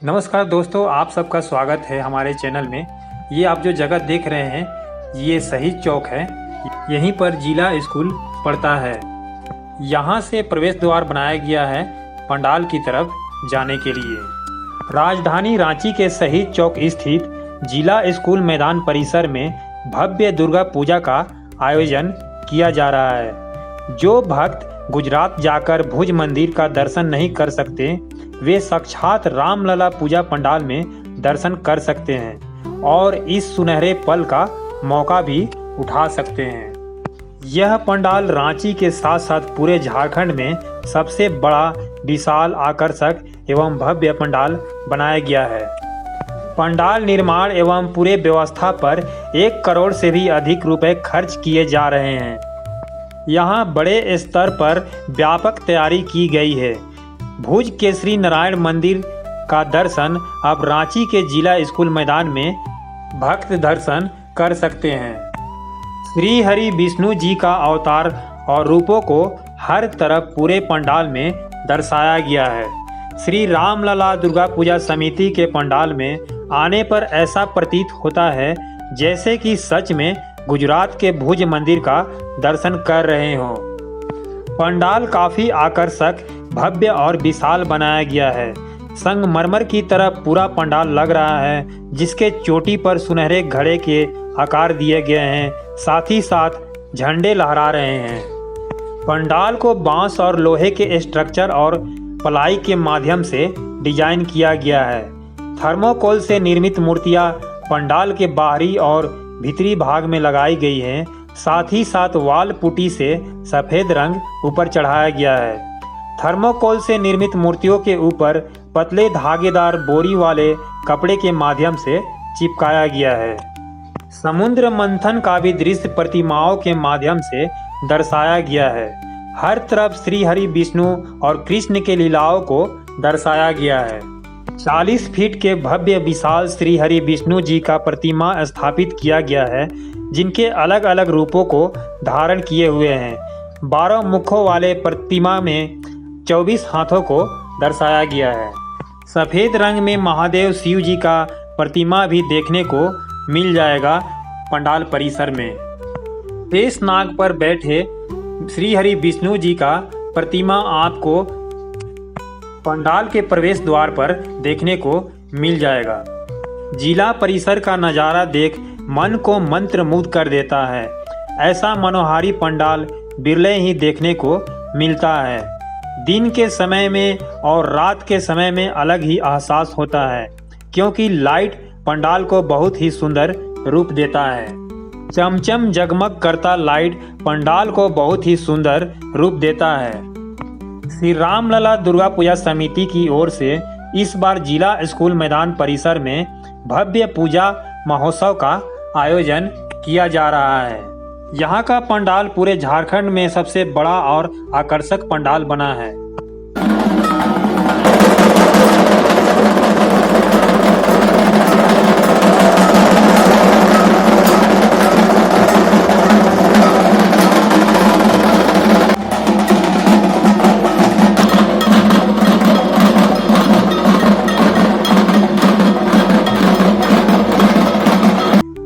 नमस्कार दोस्तों, आप सबका स्वागत है हमारे चैनल में। ये आप जो जगह देख रहे हैं ये शहीद चौक है। यहीं पर जिला स्कूल पड़ता है। यहाँ से प्रवेश द्वार बनाया गया है पंडाल की तरफ जाने के लिए। राजधानी रांची के शहीद चौक स्थित जिला स्कूल मैदान परिसर में भव्य दुर्गा पूजा का आयोजन किया जा रहा है। जो भक्त गुजरात जाकर भुज मंदिर का दर्शन नहीं कर सकते वे साक्षात रामलला पूजा पंडाल में दर्शन कर सकते हैं और इस सुनहरे पल का मौका भी उठा सकते हैं। यह पंडाल रांची के साथ साथ पूरे झारखंड में सबसे बड़ा, विशाल, आकर्षक एवं भव्य पंडाल बनाया गया है। पंडाल निर्माण एवं पूरे व्यवस्था पर 1 करोड़ से भी अधिक रुपए खर्च किए जा रहे हैं। यहाँ बड़े स्तर पर व्यापक तैयारी की गई है। भुज के श्री नारायण मंदिर का दर्शन अब रांची के जिला स्कूल मैदान में भक्त दर्शन कर सकते हैं। श्री हरि विष्णु जी का अवतार और रूपों को हर तरफ पूरे पंडाल में दर्शाया गया है। श्री रामलला दुर्गा पूजा समिति के पंडाल में आने पर ऐसा प्रतीत होता है जैसे कि सच में गुजरात के भुज मंदिर का दर्शन कर रहे हों। पंडाल काफ़ी आकर्षक, भव्य और विशाल बनाया गया है। संगमरमर की तरह पूरा पंडाल लग रहा है, जिसके चोटी पर सुनहरे घड़े के आकार दिए गए हैं, साथ ही साथ झंडे लहरा रहे हैं। पंडाल को बांस और लोहे के स्ट्रक्चर और प्लाई के माध्यम से डिजाइन किया गया है। थर्मोकोल से निर्मित मूर्तियां पंडाल के बाहरी और भीतरी भाग में लगाई गई हैं। साथ ही साथ वाल पुट्टी से सफ़ेद रंग ऊपर चढ़ाया गया है। थर्मोकोल से निर्मित मूर्तियों के ऊपर पतले धागेदार बोरी वाले कपड़े के माध्यम से चिपकाया गया है। समुद्र मंथन का भी दृश्य प्रतिमाओं के माध्यम से दर्शाया गया है। हर तरफ श्री हरि विष्णु और कृष्ण के लीलाओं को दर्शाया गया है। 40 फीट के भव्य विशाल श्री हरि विष्णु जी का प्रतिमा स्थापित किया गया है, जिनके अलग अलग रूपों को धारण किए हुए हैं। 12 मुखों वाले प्रतिमा में 24 हाथों को दर्शाया गया है। सफ़ेद रंग में महादेव शिव जी का प्रतिमा भी देखने को मिल जाएगा पंडाल परिसर में। शेष नाग पर बैठे श्री हरि विष्णु जी का प्रतिमा आपको पंडाल के प्रवेश द्वार पर देखने को मिल जाएगा। जिला परिसर का नज़ारा देख मन को मंत्रमुग्ध कर देता है। ऐसा मनोहारी पंडाल बिरले ही देखने को मिलता है। दिन के समय में और रात के समय में अलग ही एहसास होता है, क्योंकि लाइट पंडाल को बहुत ही सुंदर रूप देता है। चमचम जगमग करता लाइट पंडाल को बहुत ही सुंदर रूप देता है। श्री रामलला दुर्गा पूजा समिति की ओर से इस बार जिला स्कूल मैदान परिसर में भव्य पूजा महोत्सव का आयोजन किया जा रहा है। यहाँ का पंडाल पूरे झारखंड में सबसे बड़ा और आकर्षक पंडाल बना है।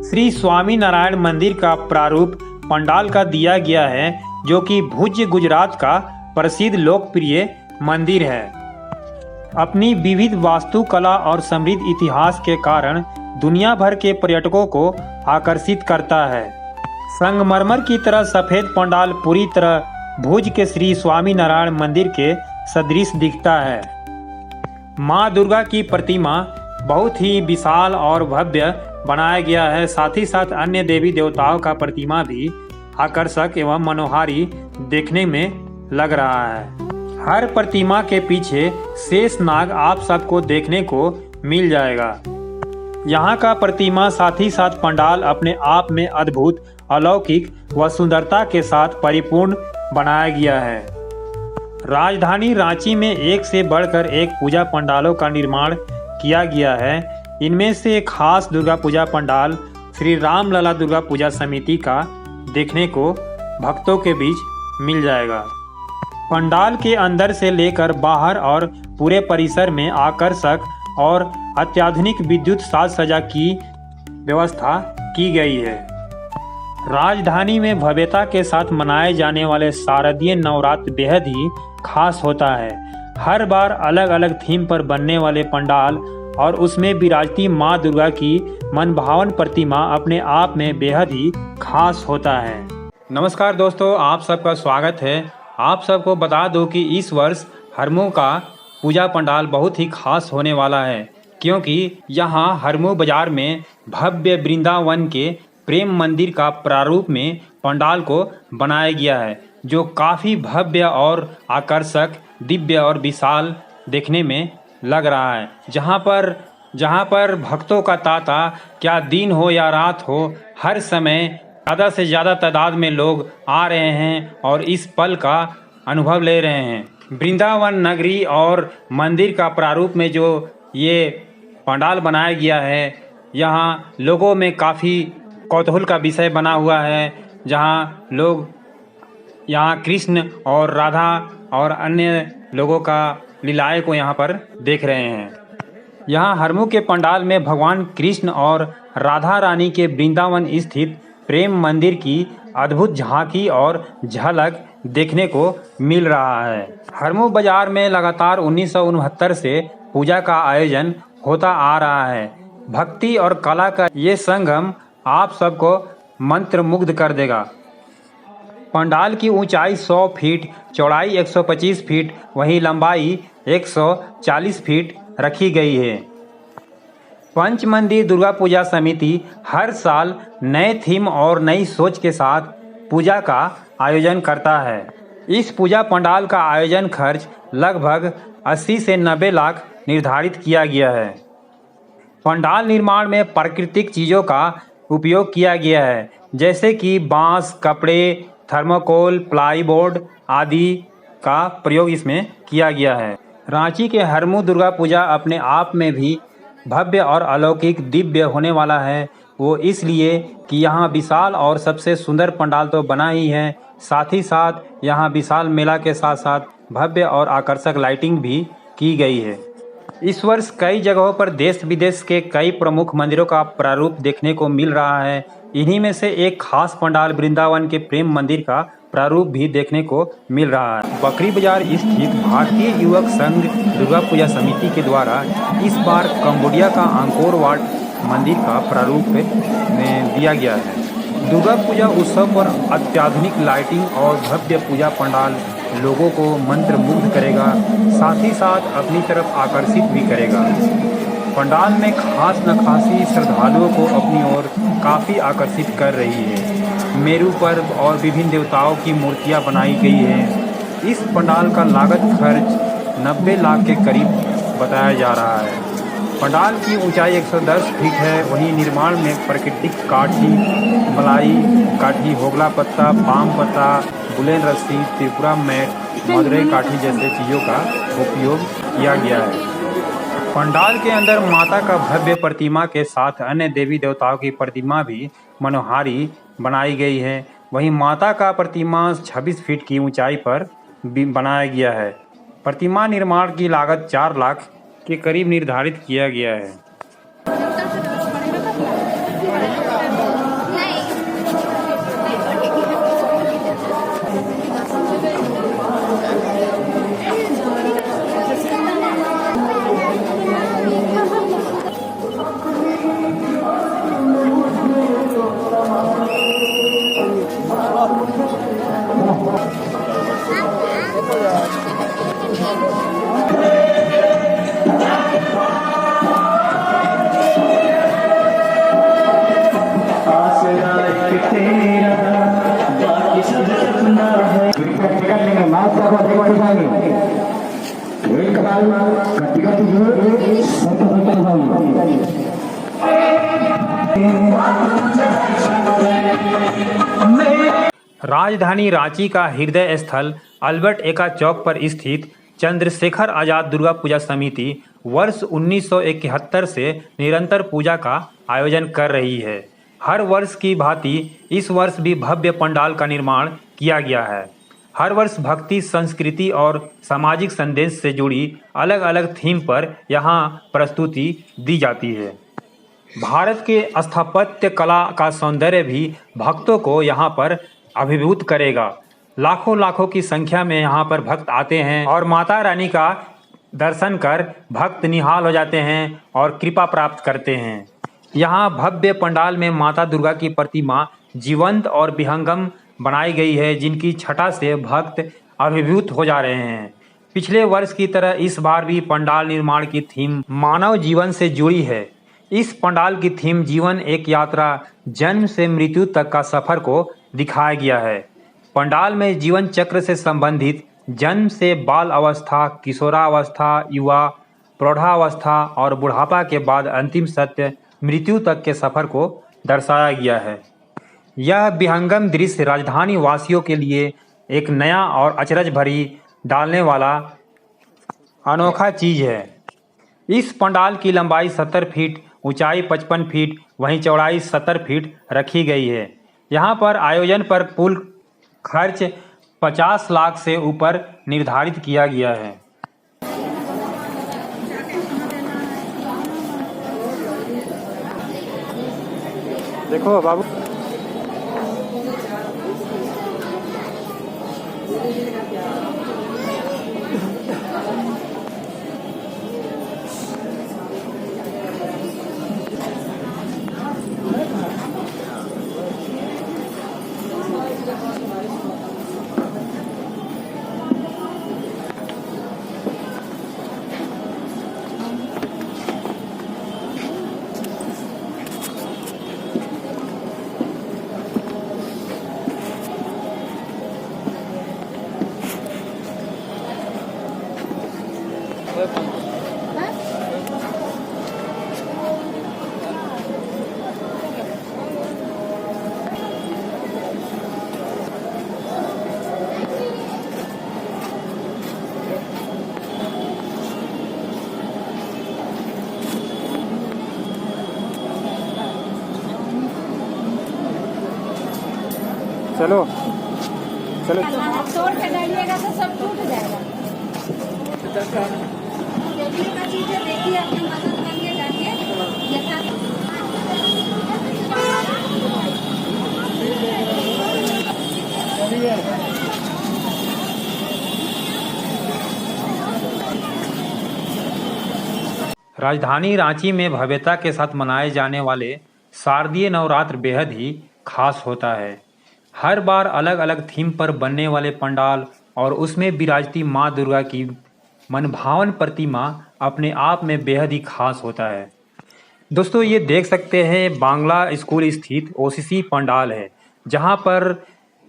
श्री स्वामी नारायण मंदिर का प्रारूप पंडाल का दिया गया है, जो कि भुज गुजरात का प्रसिद्ध लोकप्रिय मंदिर है। अपनी विविध वास्तुकला और समृद्ध इतिहास के कारण दुनिया भर के पर्यटकों को आकर्षित करता है। संगमरमर की तरह सफ़ेद पंडाल पूरी तरह भुज के श्री स्वामी नारायण मंदिर के सदृश दिखता है। माँ दुर्गा की प्रतिमा बहुत ही विशाल और भव्य बनाया गया है। साथ ही साथ अन्य देवी देवताओं का प्रतिमा भी आकर्षक एवं मनोहारी देखने में लग रहा है। हर प्रतिमा के पीछे शेष नाग आप सबको देखने को मिल जाएगा। यहाँ का प्रतिमा साथ ही साथ पंडाल अपने आप में अद्भुत, अलौकिक व सुंदरता के साथ परिपूर्ण बनाया गया है। राजधानी रांची में एक से बढ़कर एक पूजा पंडालों का निर्माण किया गया है। इनमें से एक खास दुर्गा पूजा पंडाल श्री रामलला दुर्गा पूजा समिति का देखने को भक्तों के बीच मिल जाएगा। पंडाल के अंदर से लेकर बाहर और पूरे परिसर में आकर्षक और अत्याधुनिक विद्युत साज सज्जा की व्यवस्था की गई है। राजधानी में भव्यता के साथ मनाए जाने वाले शारदीय नवरात्र बेहद ही खास होता है। हर बार अलग अलग थीम पर बनने वाले पंडाल और उसमें विराजती माँ दुर्गा की मनभावन प्रतिमा अपने आप में बेहद ही खास होता है। नमस्कार दोस्तों, आप सबका स्वागत है। आप सबको बता दो कि इस वर्ष हरमू का पूजा पंडाल बहुत ही खास होने वाला है, क्योंकि यहाँ हरमू बाजार में भव्य वृंदावन के प्रेम मंदिर का प्रारूप में पंडाल को बनाया गया है, जो काफ़ी भव्य और आकर्षक, दिव्य और विशाल देखने में लग रहा है। जहाँ पर भक्तों का तांता क्या दिन हो या रात हो, हर समय ज़्यादा से ज़्यादा तादाद में लोग आ रहे हैं और इस पल का अनुभव ले रहे हैं। वृंदावन नगरी और मंदिर का प्रारूप में जो ये पंडाल बनाया गया है, यहाँ लोगों में काफ़ी कौतूहल का विषय बना हुआ है, जहाँ लोग यहाँ कृष्ण और राधा और अन्य लोगों का लीलाएं को यहाँ पर देख रहे हैं। यहाँ हरमू के पंडाल में भगवान कृष्ण और राधा रानी के वृंदावन स्थित प्रेम मंदिर की अद्भुत झांकी और झलक देखने को मिल रहा है। हरमू बाजार में लगातार 1969 से पूजा का आयोजन होता आ रहा है। भक्ति और कला का ये संगम आप सबको मंत्रमुग्ध कर देगा। पंडाल की ऊंचाई 100 फीट, चौड़ाई 125 फीट, वहीं लंबाई 140 फीट रखी गई है। पंच मंदिर दुर्गा पूजा समिति हर साल नए थीम और नई सोच के साथ पूजा का आयोजन करता है। इस पूजा पंडाल का आयोजन खर्च लगभग 80 से 90 लाख निर्धारित किया गया है। पंडाल निर्माण में प्राकृतिक चीज़ों का उपयोग किया गया है, जैसे कि बांस, कपड़े, थर्मोकोल, प्लाईबोर्ड आदि का प्रयोग इसमें किया गया है। रांची के हरमू दुर्गा पूजा अपने आप में भी भव्य और अलौकिक दिव्य होने वाला है। वो इसलिए कि यहाँ विशाल और सबसे सुंदर पंडाल तो बना ही है, साथ ही साथ यहाँ विशाल मेला के साथ साथ भव्य और आकर्षक लाइटिंग भी की गई है। इस वर्ष कई जगहों पर देश विदेश के कई प्रमुख मंदिरों का प्रारूप देखने को मिल रहा है। इन्हीं में से एक खास पंडाल वृंदावन के प्रेम मंदिर का प्रारूप भी देखने को मिल रहा है। बकरी बाजार स्थित भारतीय युवक संघ दुर्गा पूजा समिति के द्वारा इस बार कंबोडिया का अंकोर वाट मंदिर का प्रारूप में दिया गया है। दुर्गा पूजा उत्सव पर अत्याधुनिक लाइटिंग और भव्य पूजा पंडाल लोगों को मंत्रमुग्ध करेगा, साथ ही साथ अपनी तरफ आकर्षित भी करेगा। पंडाल में खास नक्काशी श्रद्धालुओं को अपनी ओर काफ़ी आकर्षित कर रही है। मेरू पर्व और विभिन्न देवताओं की मूर्तियां बनाई गई हैं। इस पंडाल का लागत खर्च 90 लाख के करीब बताया जा रहा है। पंडाल की ऊंचाई 110 फीट है। वहीं निर्माण में प्राकृतिक काठी, मलाई काठी, होगला पत्ता, पाम पत्ता, बुलेन रस्सी, त्रिपुरा मैट, मदुरई काठी जैसे चीज़ों का उपयोग किया गया है। पंडाल के अंदर माता का भव्य प्रतिमा के साथ अन्य देवी देवताओं की प्रतिमा भी मनोहारी बनाई गई है। वहीं माता का प्रतिमा 26 फीट की ऊंचाई पर बनाया गया है। प्रतिमा निर्माण की लागत 4 लाख के करीब निर्धारित किया गया है। राजधानी रांची का हृदय स्थल अल्बर्ट एक्का चौक पर स्थित चंद्रशेखर आजाद दुर्गा पूजा समिति वर्ष 1971 से निरंतर पूजा का आयोजन कर रही है। हर वर्ष की भांति इस वर्ष भी भव्य पंडाल का निर्माण किया गया है। हर वर्ष भक्ति, संस्कृति और सामाजिक संदेश से जुड़ी अलग अलग थीम पर यहाँ प्रस्तुति दी जाती है। भारत के स्थापत्य कला का सौंदर्य भी भक्तों को यहाँ पर अभिभूत करेगा। लाखों लाखों की संख्या में यहाँ पर भक्त आते हैं और माता रानी का दर्शन कर भक्त निहाल हो जाते हैं और कृपा प्राप्त करते हैं। यहाँ भव्य पंडाल में माता दुर्गा की प्रतिमा जीवंत और विहंगम बनाई गई है, जिनकी छटा से भक्त अभिभूत हो जा रहे हैं। पिछले वर्ष की तरह इस बार भी पंडाल निर्माण की थीम मानव जीवन से जुड़ी है। इस पंडाल की थीम जीवन एक यात्रा, जन्म से मृत्यु तक का सफर को दिखाया गया है। पंडाल में जीवन चक्र से संबंधित जन्म से बाल अवस्था, किशोरावस्था, युवा, प्रौढ़ावस्था और बुढ़ापा के बाद अंतिम सत्य मृत्यु तक के सफर को दर्शाया गया है। यह विहंगम दृश्य राजधानी वासियों के लिए एक नया और अचरज भरी डालने वाला अनोखा चीज है। इस पंडाल की लंबाई 70 फीट, ऊंचाई 55 फीट, वहीं चौड़ाई 70 फीट रखी गई है। यहाँ पर आयोजन पर कुल खर्च 50 लाख से ऊपर निर्धारित किया गया है। देखो बाबू, चलो चलो, तोड़ के डालिएगा तो सब टूट जाएगा। देखिए का चीज़ है, देखिए अपनी मदद करिए जाके। राजधानी रांची में भव्यता के साथ मनाए जाने वाले शारदीय नवरात्र बेहद ही खास होता है। हर बार अलग अलग थीम पर बनने वाले पंडाल और उसमें विराजती माँ दुर्गा की मनभावन प्रतिमा अपने आप में बेहद ही खास होता है। दोस्तों, ये देख सकते हैं बांग्ला स्कूल स्थित ओसीसी पंडाल है, जहाँ पर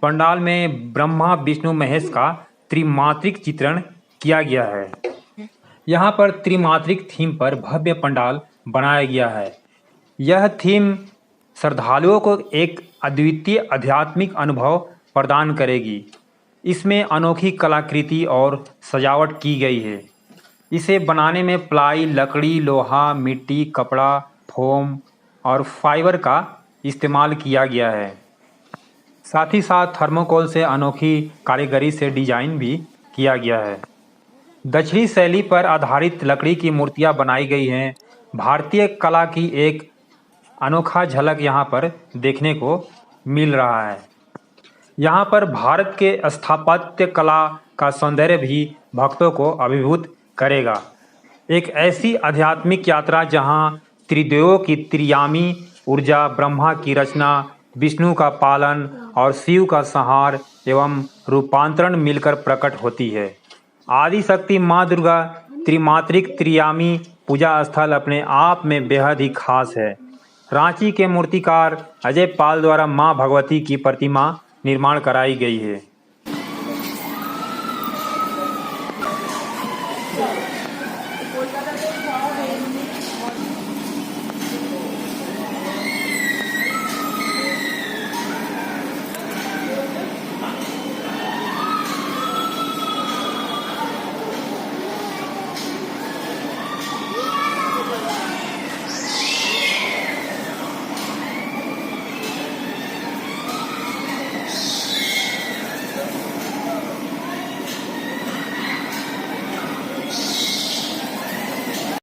पंडाल में ब्रह्मा विष्णु महेश का त्रिमात्रिक चित्रण किया गया है। यहाँ पर त्रिमात्रिक थीम पर भव्य पंडाल बनाया गया है। यह थीम श्रद्धालुओं को एक अद्वितीय आध्यात्मिक अनुभव प्रदान करेगी। इसमें अनोखी कलाकृति और सजावट की गई है। इसे बनाने में प्लाई, लकड़ी, लोहा, मिट्टी, कपड़ा, फोम और फाइबर का इस्तेमाल किया गया है। साथ ही साथ थर्मोकोल से अनोखी कारीगरी से डिजाइन भी किया गया है। दक्षिणी शैली पर आधारित लकड़ी की मूर्तियां बनाई गई हैं। भारतीय कला की एक अनोखा झलक यहाँ पर देखने को मिल रहा है। यहाँ पर भारत के स्थापत्य कला का सौंदर्य भी भक्तों को अभिभूत करेगा। एक ऐसी आध्यात्मिक यात्रा जहाँ त्रिदेवों की त्रियामी ऊर्जा, ब्रह्मा की रचना, विष्णु का पालन और शिव का संहार एवं रूपांतरण मिलकर प्रकट होती है। आदिशक्ति माँ दुर्गा त्रिमात्रिक त्रियामी पूजा स्थल अपने आप में बेहद ही खास है। रांची के मूर्तिकार अजय पाल द्वारा मां भगवती की प्रतिमा निर्माण कराई गई है।